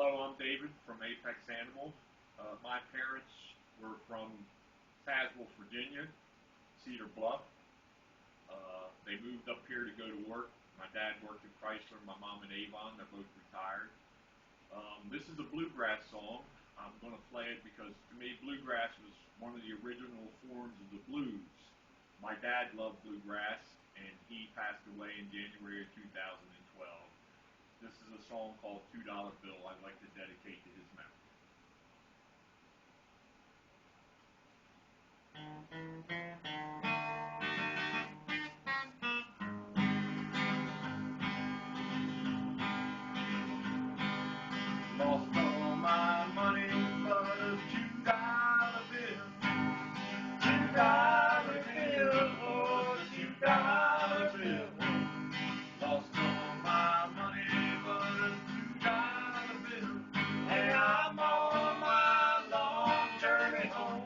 Hello, I'm David from Apex Animals. My parents were from Tazewell, Virginia, Cedar Bluff. They moved up here to go to work. My dad worked at Chrysler, my mom at Avon. They're both retired. This is a bluegrass song. I'm going to play it because to me bluegrass was one of the original forms of the blues. My dad loved bluegrass and he passed away in January of 2012. This is a song called $2 Bill I'd like to dedicate to his memory. Lost all my money but a $2 bill. $2 bill, oh, $2 bill. Lost all my money but a $2 bill. And I'm on my long journey home.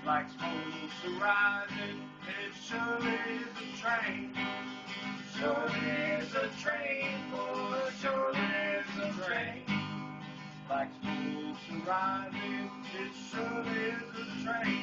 Like smoke's rising, it surely is a train. Surely is a train, boy, surely is a train. Like smoke's rising, it surely is a train.